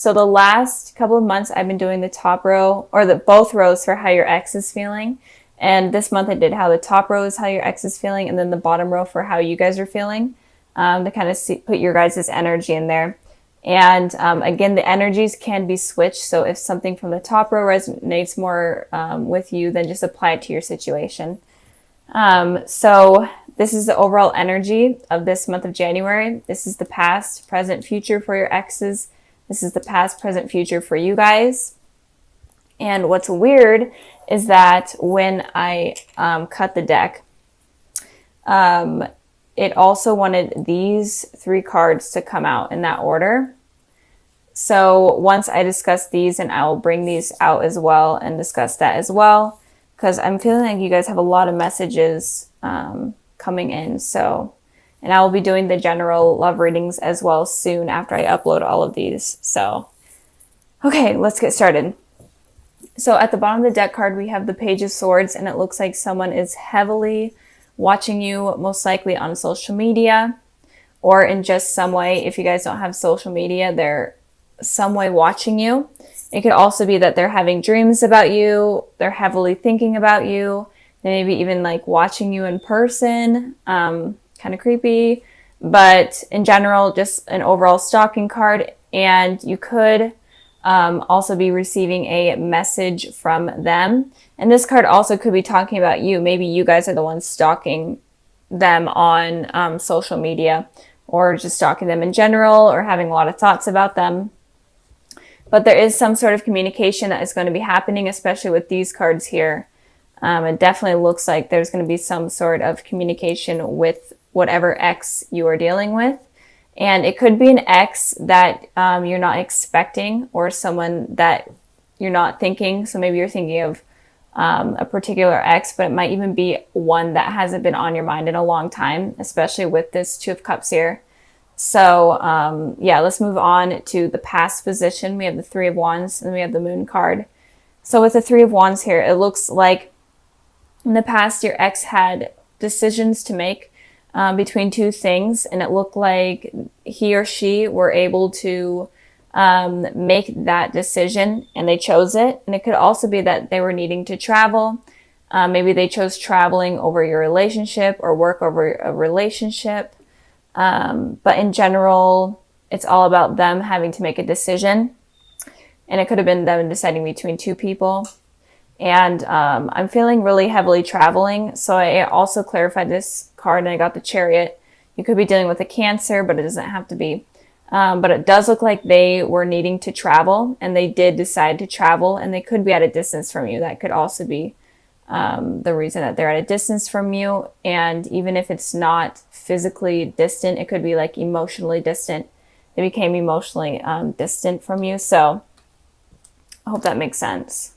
So the last couple of months I've been doing the top row, or the both rows for how your ex is feeling. And this month I did how the top row is how your ex is feeling, and then the bottom row for how you guys are feeling, to kind of put your guys' energy in there. And again, the energies can be switched. So if something from the top row resonates more with you, then just apply it to your situation. So this is the overall energy of this month of January. This is the past, present, future for your exes. This is the past, present, future for you guys. And what's weird is that when I cut the deck, it also wanted these 3 cards to come out in that order. So once I discuss these, and I will bring these out as well and discuss that as well, because I'm feeling like you guys have a lot of messages coming in. So, and I will be doing the general love readings as well soon after I upload all of these. So, okay, let's get started. So at the bottom of the deck card, we have the Page of Swords, and it looks like someone is heavily watching you, most likely on social media or in just some way. If you guys don't have social media, they're some way watching you. It could also be that they're having dreams about you. They're heavily thinking about you. They maybe even like watching you in person. Kind of creepy, but in general, just an overall stalking card. And you could also be receiving a message from them. And this card also could be talking about you. Maybe you guys are the ones stalking them on social media, or just stalking them in general, or having a lot of thoughts about them. But there is some sort of communication that is going to be happening, especially with these cards here. It definitely looks like there's going to be some sort of communication with whatever ex you are dealing with. And it could be an ex that you're not expecting, or someone that you're not thinking. So maybe you're thinking of a particular ex, but it might even be one that hasn't been on your mind in a long time, especially with this Two of Cups here. So yeah, let's move on to the past position. We have the Three of Wands, and we have the Moon card. So with the Three of Wands here, it looks like in the past your ex had decisions to make between 2 things, and it looked like he or she were able to make that decision, and they chose it. And it could also be that they were needing to travel. Maybe they chose traveling over your relationship, or work over a relationship. But in general, it's all about them having to make a decision. And it could have been them deciding between 2 people. And I'm feeling really heavily traveling. So I also clarified this card, and I got the Chariot. You could be dealing with a Cancer, but it doesn't have to be. But it does look like they were needing to travel, and they did decide to travel, and they could be at a distance from you. That could also be the reason that they're at a distance from you. And even if it's not physically distant, it could be like emotionally distant. They became emotionally distant from you. So I hope that makes sense.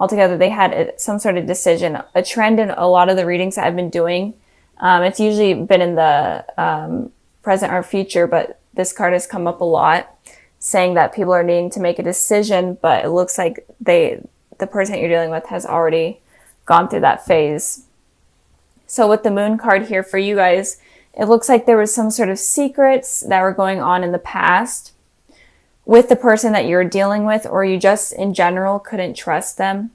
Altogether, they had some sort of decision. A trend in a lot of the readings that I've been doing, it's usually been in the present or future, but this card has come up a lot, saying that people are needing to make a decision, but it looks like the person you're dealing with has already gone through that phase. So with the Moon card here for you guys, it looks like there was some sort of secrets that were going on in the past with the person that you're dealing with, or you just in general couldn't trust them.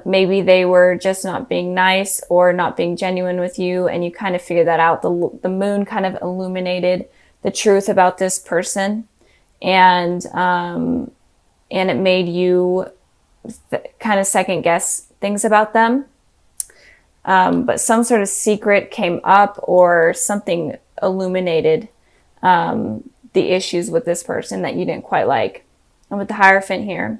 Maybe they were just not being nice or not being genuine with you, and you kind of figured that out. The Moon kind of illuminated the truth about this person, and it made you kind of second guess things about them. But some sort of secret came up, or something illuminated the issues with this person that you didn't quite like. And with the Hierophant here,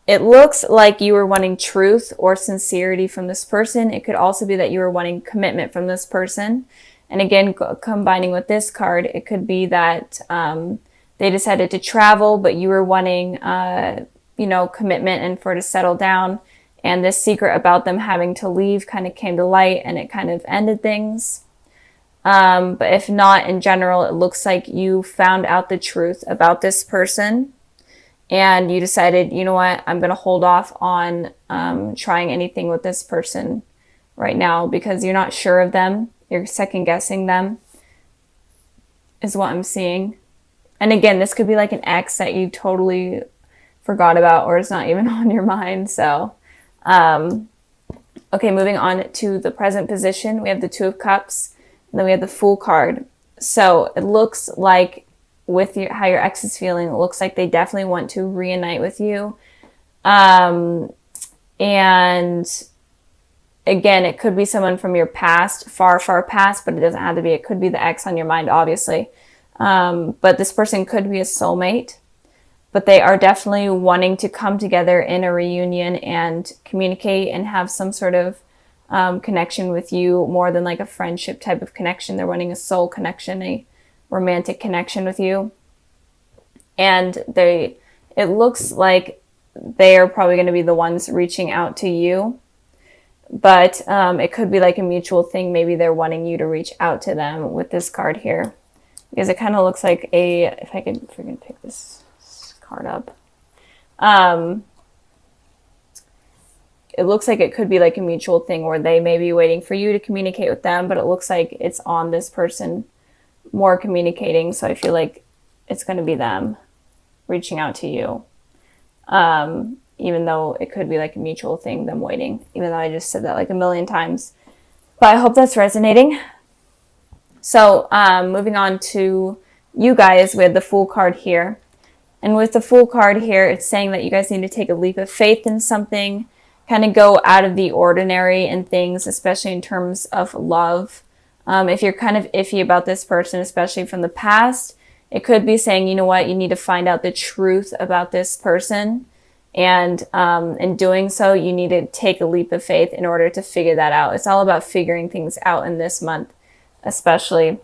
it looks like you were wanting truth or sincerity from this person. It could also be that you were wanting commitment from this person. And again, combining with this card, it could be that they decided to travel, but you were wanting, commitment and for to settle down. And this secret about them having to leave kind of came to light, and it kind of ended things. But if not, in general, it looks like you found out the truth about this person, and you decided, you know what, I'm going to hold off on trying anything with this person right now, because you're not sure of them. You're second guessing them, is what I'm seeing. And again, this could be like an ex that you totally forgot about or it's not even on your mind. So, okay, moving on to the present position. We have the Two of Cups, and then we have the Fool card. So it looks like with how your ex is feeling, it looks like they definitely want to reunite with you. And again, it could be someone from your past, far, far past, but it doesn't have to be. It could be the ex on your mind, obviously. But this person could be a soulmate. But they are definitely wanting to come together in a reunion and communicate and have some sort of connection with you, more than like a friendship type of connection. They're wanting a soul connection, a romantic connection with you. And it looks like they are probably going to be the ones reaching out to you. But it could be like a mutual thing. Maybe they're wanting you to reach out to them with this card here. Because it kind of looks like if I could freaking pick this card up. It looks like it could be like a mutual thing where they may be waiting for you to communicate with them, but it looks like it's on this person more communicating. So I feel like it's going to be them reaching out to you. Even though it could be like a mutual thing, them waiting, even though I just said that like a million times. But I hope that's resonating. So moving on to you guys with the Fool card here. And with the Fool card here, it's saying that you guys need to take a leap of faith in something, kind of go out of the ordinary in things, especially in terms of love. If you're kind of iffy about this person, especially from the past, it could be saying, you know what, you need to find out the truth about this person. And in doing so, you need to take a leap of faith in order to figure that out. It's all about figuring things out in this month, especially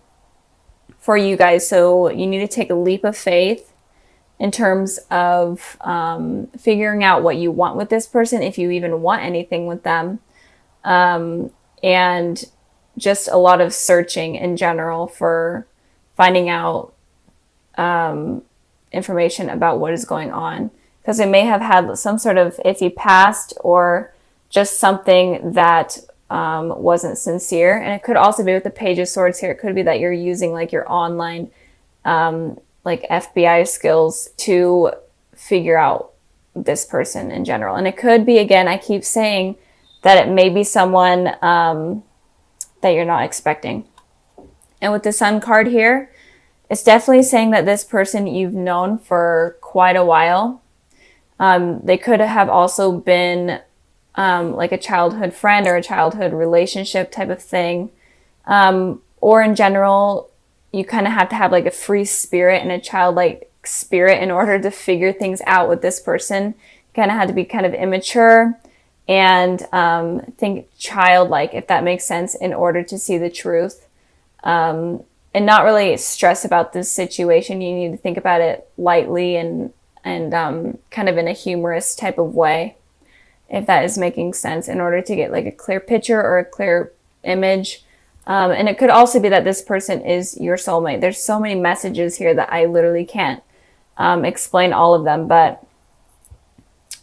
for you guys. So you need to take a leap of faith in terms of figuring out what you want with this person, if you even want anything with them. And just a lot of searching in general for finding out information about what is going on. Because it may have had some sort of iffy past or just something that wasn't sincere. And it could also be with the Page of Swords here. It could be that you're using like your online like FBI skills to figure out this person in general. And it could be, again, I keep saying that it may be someone that you're not expecting. And with the Sun card here, it's definitely saying that this person you've known for quite a while. They could have also been like a childhood friend or a childhood relationship type of thing. Or in general, you kind of have to have like a free spirit and a childlike spirit in order to figure things out with this person. You kind of had to be kind of immature and think childlike, if that makes sense, in order to see the truth. And not really stress about this situation. You need to think about it lightly and kind of in a humorous type of way, if that is making sense, in order to get like a clear picture or a clear image. And it could also be that this person is your soulmate. There's so many messages here that I literally can't explain all of them, but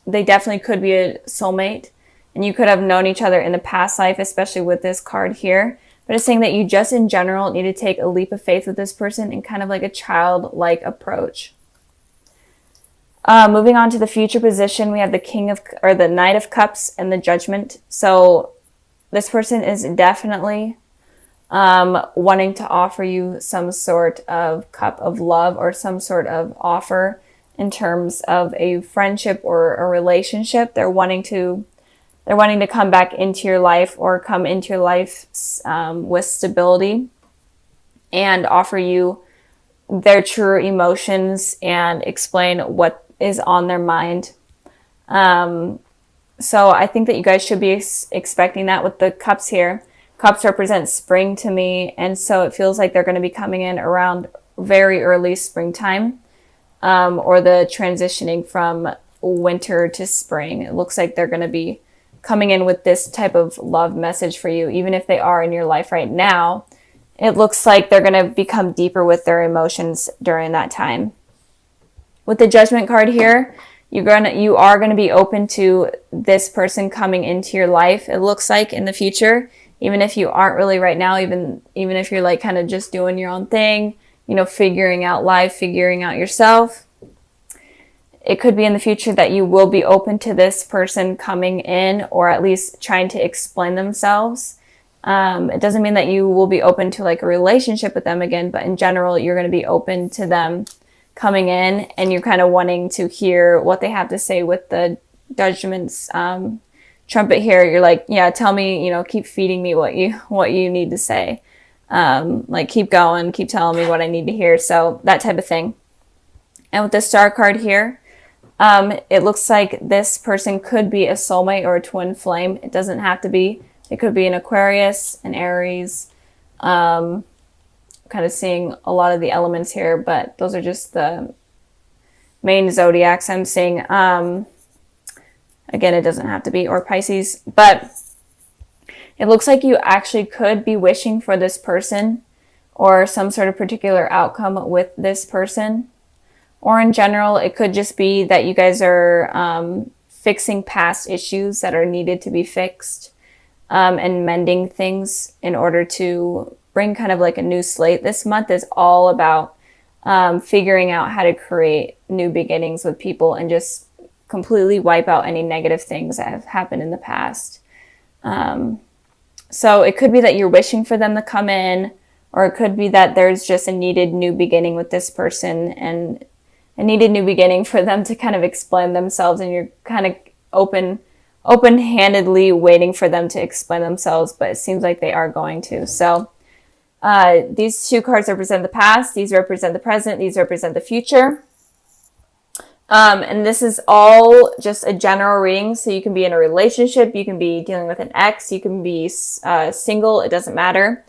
they definitely could be a soulmate. And you could have known each other in the past life, especially with this card here. But it's saying that you just in general need to take a leap of faith with this person in kind of like a childlike approach. Moving on to the future position, we have the Knight of Cups and the Judgment. So this person is definitely wanting to offer you some sort of cup of love or some sort of offer in terms of a friendship or a relationship. They're wanting to come back into your life or come into your life with stability and offer you their true emotions and explain what is on their mind. So I think that you guys should be expecting that with the cups here. Cups represent spring to me, and so it feels like they're going to be coming in around very early springtime, or the transitioning from winter to spring. It looks like they're going to be coming in with this type of love message for you. Even if they are in your life right now, it looks like they're going to become deeper with their emotions during that time. With the Judgment card here, you are going to be open to this person coming into your life, it looks like, in the future. Even if you aren't really right now, even if you're like kind of just doing your own thing, you know, figuring out life, figuring out yourself. It could be in the future that you will be open to this person coming in, or at least trying to explain themselves. It doesn't mean that you will be open to like a relationship with them again, but in general, you're going to be open to them coming in, and you're kind of wanting to hear what they have to say with the Judgment's trumpet here. You're like, yeah, tell me, you know, keep feeding me what you need to say. Like keep going, keep telling me what I need to hear. So that type of thing. And with the Star card here, it looks like this person could be a soulmate or a twin flame. It doesn't have to be. It could be an Aquarius, an Aries. Kind of seeing a lot of the elements here, but those are just the main zodiacs I'm seeing. Again, it doesn't have to be, or Pisces, but it looks like you actually could be wishing for this person or some sort of particular outcome with this person. Or in general, it could just be that you guys are fixing past issues that are needed to be fixed, and mending things in order to bring kind of like a new slate. This month is all about figuring out how to create new beginnings with people and just completely wipe out any negative things that have happened in the past. So it could be that you're wishing for them to come in, or it could be that there's just a needed new beginning with this person, and a needed new beginning for them to kind of explain themselves, and you're kind of open-handedly waiting for them to explain themselves, but it seems like they are going to. So these two cards represent the past, these represent the present, these represent the future. And this is all just a general reading, so you can be in a relationship, you can be dealing with an ex, you can be single, it doesn't matter.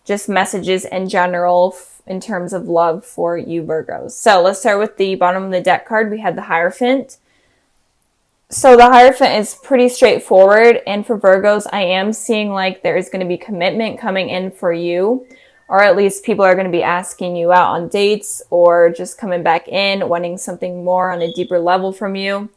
Just messages in general in terms of love for you Virgos. So let's start with the bottom of the deck card. We had the Hierophant. So the Hierophant is pretty straightforward, and for Virgos, I am seeing like there is going to be commitment coming in for you, or at least people are going to be asking you out on dates, or just coming back in, wanting something more on a deeper level from you.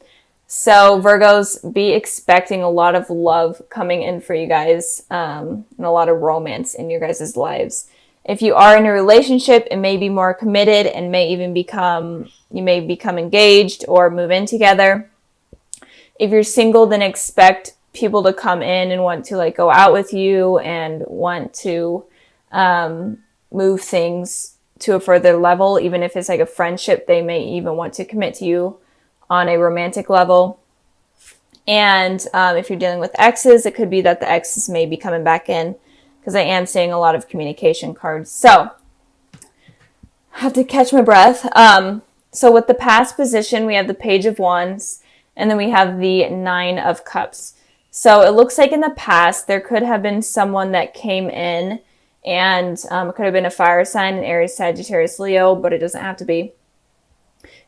So Virgos, be expecting a lot of love coming in for you guys, and a lot of romance in your guys' lives. If you are in a relationship, it may be more committed and may even you may become engaged or move in together. If you're single, then expect people to come in and want to like go out with you and want to move things to a further level. Even if it's like a friendship, they may even want to commit to you on a romantic level. And if you're dealing with exes, it could be that the exes may be coming back in, because I am seeing a lot of communication cards. So I have to catch my breath. So with the past position, we have the Page of Wands, and then we have the Nine of Cups. So it looks like in the past, there could have been someone that came in, and it could have been a fire sign, an Aries, Sagittarius, Leo, but it doesn't have to be.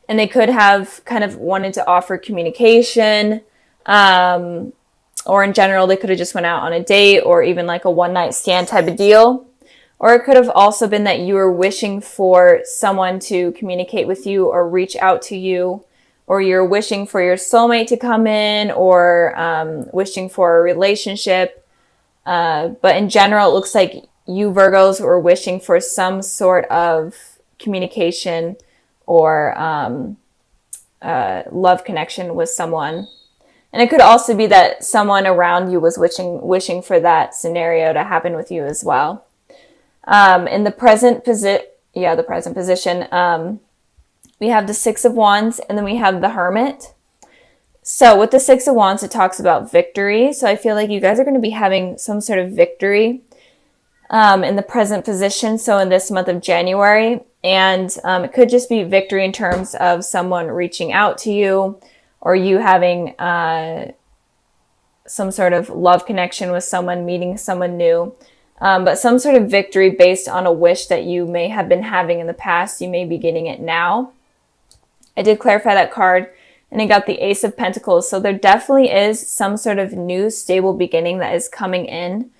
And they could have kind of wanted to offer communication, or in general, they could have just went out on a date, or even like a one-night stand type of deal. Or it could have also been that you were wishing for someone to communicate with you or reach out to you, or you're wishing for your soulmate to come in, or wishing for a relationship. But in general, it looks like you Virgos were wishing for some sort of communication or love connection with someone. And it could also be that someone around you was wishing for that scenario to happen with you as well. In the present position, we have the Six of Wands, and then we have the Hermit. So with the Six of Wands, it talks about victory. So I feel like you guys are going to be having some sort of victory in the present position. So in this month of January, and it could just be victory in terms of someone reaching out to you, or you having some sort of love connection with someone, meeting someone new. But some sort of victory based on a wish that you may have been having in the past. You may be getting it now. I did clarify that card, and I got the Ace of Pentacles. So there definitely is some sort of new stable beginning that is coming in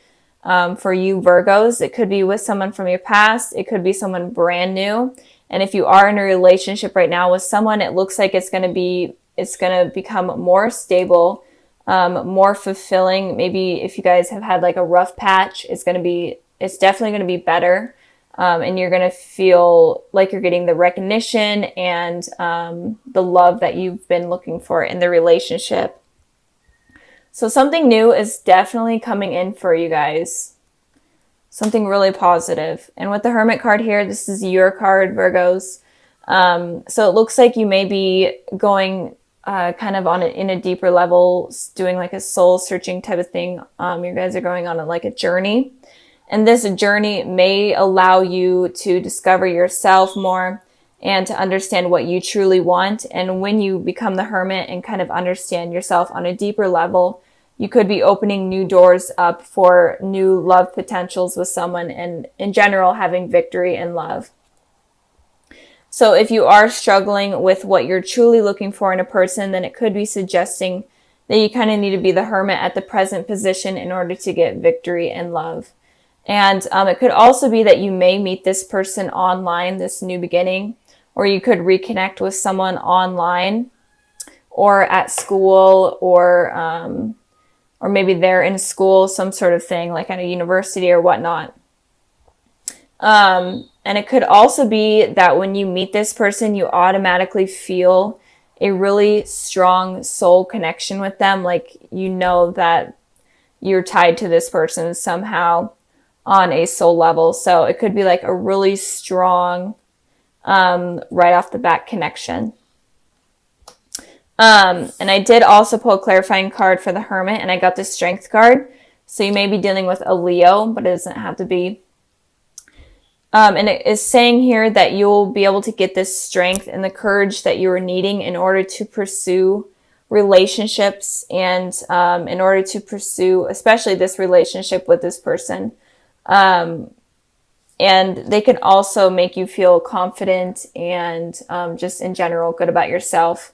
for you Virgos. It could be with someone from your past. It could be someone brand new. And if you are in a relationship right now with someone, it looks like it's going to become more stable, more fulfilling. Maybe if you guys have had like a rough patch, it's definitely going to be better. and you're going to feel like you're getting the recognition and the love that you've been looking for in the relationship. So something new is definitely coming in for you guys. Something really positive. And with the Hermit card here, this is your card, Virgos. So it looks like you may be going kind of on in a deeper level, doing like a soul searching type of thing. You guys are going on like a journey. And this journey may allow you to discover yourself more and to understand what you truly want. And when you become the Hermit and kind of understand yourself on a deeper level, you could be opening new doors up for new love potentials with someone, and in general, having victory in love. So if you are struggling with what you're truly looking for in a person, then it could be suggesting that you kind of need to be the Hermit at the present position in order to get victory in love. And it could also be that you may meet this person online, this new beginning, or you could reconnect with someone online or at school, or maybe they're in school, some sort of thing, like at a university or whatnot. And it could also be that when you meet this person, you automatically feel a really strong soul connection with them. Like, you know that you're tied to this person somehow on a soul level. So it could be like a really strong, right off the bat connection. And I did also pull a clarifying card for the Hermit, and I got the Strength card. So you may be dealing with a Leo, but it doesn't have to be. And it is saying here that you'll be able to get this strength and the courage that you are needing in order to pursue relationships, and in order to pursue especially this relationship with this person. And they can also make you feel confident and just in general good about yourself,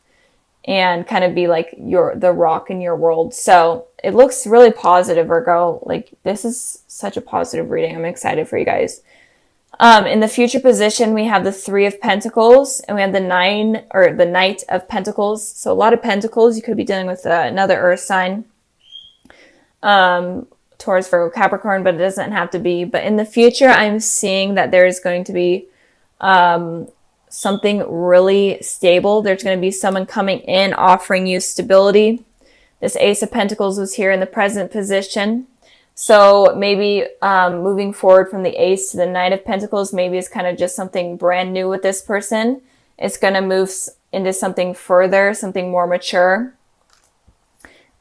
and kind of be like the rock in your world. So it looks really positive, Virgo. Like, this is such a positive reading. I'm excited for you guys. In the future position, we have the Three of Pentacles, and we have the Knight of Pentacles. So a lot of pentacles. You could be dealing with another earth sign, Taurus, Virgo, Capricorn, but it doesn't have to be. But in the future, I'm seeing that there is going to be something really stable. There's going to be someone coming in offering you stability. This Ace of Pentacles was here in the present position. So maybe moving forward from the Ace to the Knight of Pentacles, maybe it's kind of just something brand new with this person. It's going to move into something further, something more mature,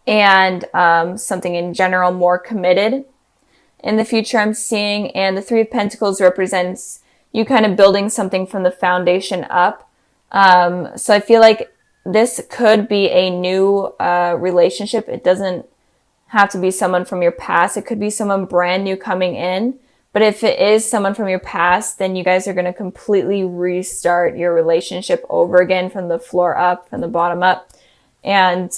and something in general more committed. In the future, I'm seeing, and the Three of Pentacles represents you kind of building something from the foundation up. So I feel like this could be a new relationship. It doesn't have to be someone from your past. It could be someone brand new coming in. But if it is someone from your past, then you guys are going to completely restart your relationship over again from the floor up, from the bottom up. And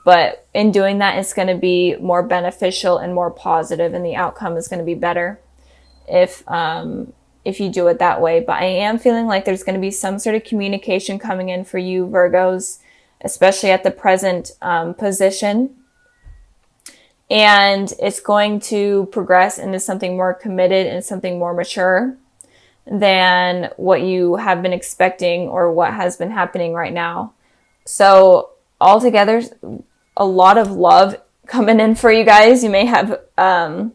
but in doing that, it's going to be more beneficial and more positive, and the outcome is going to be better if you do it that way. But I am feeling like there's going to be some sort of communication coming in for you, Virgos, especially at the present position. And it's going to progress into something more committed and something more mature than what you have been expecting or what has been happening right now. So altogether, a lot of love coming in for you guys. You may have a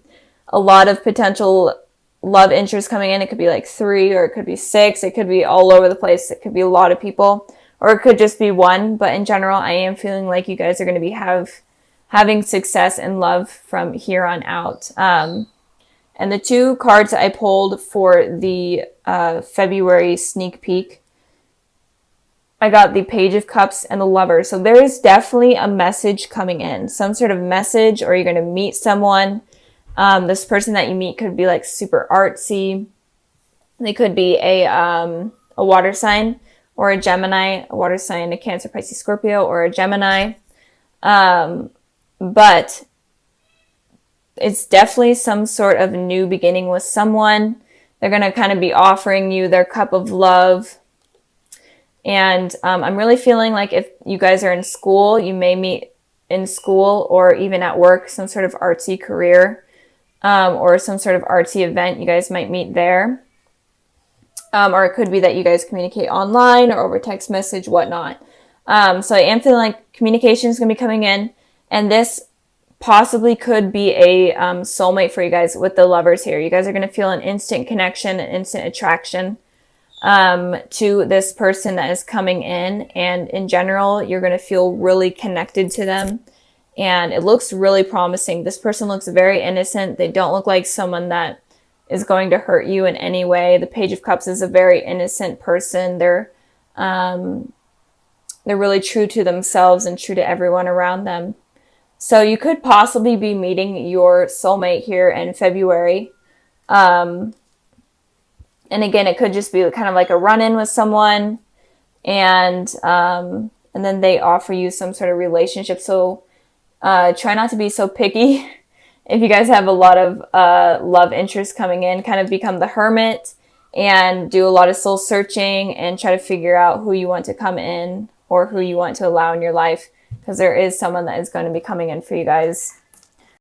lot of potential love interest coming in. It could be like 3, or it could be 6. It could be all over the place. It could be a lot of people, or it could just be one. But in general, I am feeling like you guys are going to be having success and love from here on out. And the 2 cards I pulled for the February sneak peek, I got the Page of Cups and the Lover. So there is definitely a message coming in, some sort of message, or you're going to meet someone. This person that you meet could be like super artsy. They could be a water sign, or a Gemini, a water sign, a Cancer, Pisces, Scorpio, or a Gemini. But it's definitely some sort of new beginning with someone. They're going to kind of be offering you their cup of love. And I'm really feeling like if you guys are in school, you may meet in school, or even at work, some sort of artsy career, or some sort of artsy event. You guys might meet there. Or it could be that you guys communicate online or over text message, whatnot. So I am feeling like communication is going to be coming in, and this possibly could be a soulmate for you guys with the Lovers here. You guys are going to feel an instant connection, an instant attraction to this person that is coming in. And in general, you're going to feel really connected to them. And it looks really promising. This person looks very innocent. They don't look like someone that is going to hurt you in any way. The Page of Cups is a very innocent person. They're really true to themselves and true to everyone around them. So you could possibly be meeting your soulmate here in February. And again, it could just be kind of like a run-in with someone, and then they offer you some sort of relationship. So try not to be so picky. If you guys have a lot of love interest coming in, kind of become the hermit and do a lot of soul searching and try to figure out who you want to come in or who you want to allow in your life, because there is someone that is going to be coming in for you guys.